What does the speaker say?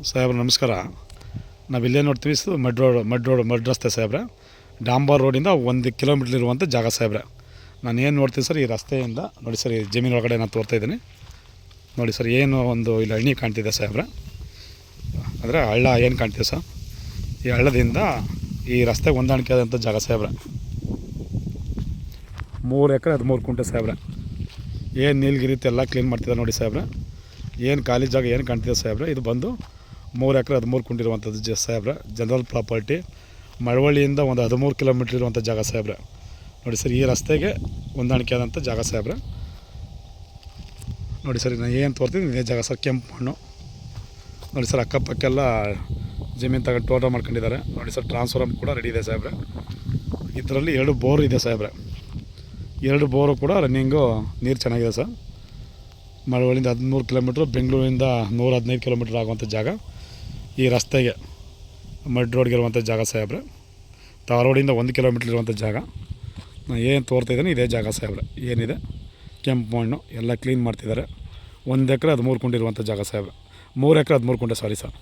ಸಾಹೇಬ್ರೆ ನಮಸ್ಕಾರ. ನಾವಿಲ್ಲೇ ನೋಡ್ತೀವಿ ಮಡ್ ರಸ್ತೆ ಸಾಹೇಬ್ರೆ. ಡಾಂಬರ್ ರೋಡಿಂದ 1 ಕಿಲೋಮೀಟ್ರ್ ಇರುವಂಥ ಜಾಗ ಸಾಹೇಬ್ರೆ. ನಾನು ಏನು ನೋಡ್ತೀನಿ ಸರ್, ಈ ರಸ್ತೆಯಿಂದ ನೋಡಿ ಸರ್, ಈ ಜಮೀನು ಒಳಗಡೆ ನಾನು ತೋರ್ತಾಯಿದ್ದೀನಿ ನೋಡಿ ಸರ್. ಏನು ಒಂದು ಇಲ್ಲಿ ಹಳ್ಳಿ ಕಾಣ್ತಿದೆ ಸಾಹೇಬ್ರೆ, ಅಂದರೆ ಹಳ್ಳ ಏನು ಕಾಣ್ತಿದೆ ಸರ್. ಈ ಹಳ್ಳದಿಂದ ಈ ರಸ್ತೆ ಹೊಂದಾಣಿಕೆ ಆದಂಥ ಜಾಗ ಸಾಹೇಬ್ರೆ. 3 ಎಕರೆ 13 ಕುಂಟೆ ಸಾಹೇಬ್ರೆ. ಏನು ನೀಲಗಿರಿ ಎಲ್ಲ ಕ್ಲೀನ್ ಮಾಡ್ತಿದ್ದಾರೆ ನೋಡಿ ಸಾಹೇಬ್ರೆ. ಏನು ಖಾಲಿ ಜಾಗ ಏನು ಕಾಣ್ತಿದೆ ಸಾಹೇಬ್ರೆ, ಇದು ಬಂದು 3 ಎಕರೆ 13 ಕುಂಟೆ ಇರುವಂಥದ್ದು ಸಾಹೇಬ್ರೆ. General property. ಮಳವಳ್ಳಿಯಿಂದ ಒಂದು 13 ಕಿಲೋಮೀಟ್ರ್ ಇರುವಂಥ ಜಾಗ ಸಾಹೇಬ್ರೆ. ನೋಡಿ ಸರ್, ಈ ರಸ್ತೆಗೆ ಹೊಂದಾಣಿಕೆ ಆದಂಥ ಜಾಗ ಸಾಹೇಬ್ರೆ. ನೋಡಿ ಸರ್, ನಾನು ಏನು ತೋರ್ತೀನಿ ಇದೇ ಜಾಗ ಸರ್. ಕೆಂಪು ಮಣ್ಣು ನೋಡಿ ಸರ್. ಅಕ್ಕಪಕ್ಕೆಲ್ಲ ಜಮೀನು ತಗೊಂಡು ತೋಟ ಮಾಡ್ಕೊಂಡಿದ್ದಾರೆ ನೋಡಿ ಸರ್. ಟ್ರಾನ್ಸ್ಫಾರ್ಮ್ ಕೂಡ ರೆಡಿ ಇದೆ ಸಾಹೇಬ್ರೆ. ಇದರಲ್ಲಿ 2 ಬೋರ್ ಇದೆ ಸಾಹೇಬ್ರೆ. 2 ಬೋರು ಕೂಡ ರನ್ನಿಂಗು, ನೀರು ಚೆನ್ನಾಗಿದೆ ಸರ್. ಮಳವಳ್ಳಿಯಿಂದ 13 ಕಿಲೋಮೀಟ್ರು, ಬೆಂಗಳೂರಿಂದ 115 ಕಿಲೋಮೀಟ್ರ್ ಆಗುವಂಥ ಜಾಗ ಈ ರಸ್ತೆಗೆ ಮಡ್ ರೋಡ್ಗೆ ಇರುವಂಥ ಜಾಗ ಸಾಹೇಬ್ರೆ. ರೋಡಿಂದ 1 ಕಿಲೋಮೀಟ್ರ್ ಇರುವಂಥ ಜಾಗ. ನಾನು ಏನು ತೋರ್ತಾಯಿದ್ದೀನಿ ಇದೇ ಜಾಗ ಸಾಹೇಬ್ರೆ. ಏನಿದೆ ಕೆಂಪು ಮಣ್ಣು ಎಲ್ಲ ಕ್ಲೀನ್ ಮಾಡ್ತಿದ್ದಾರೆ. 1 ಎಕರೆ 13 ಕುಂಟೆ ಇರುವಂಥ ಜಾಗ ಸಾಹೇಬ್ರೆ. 3 ಎಕರೆ 13 ಕುಂಟೆ ಸಾರಿ ಸರ್.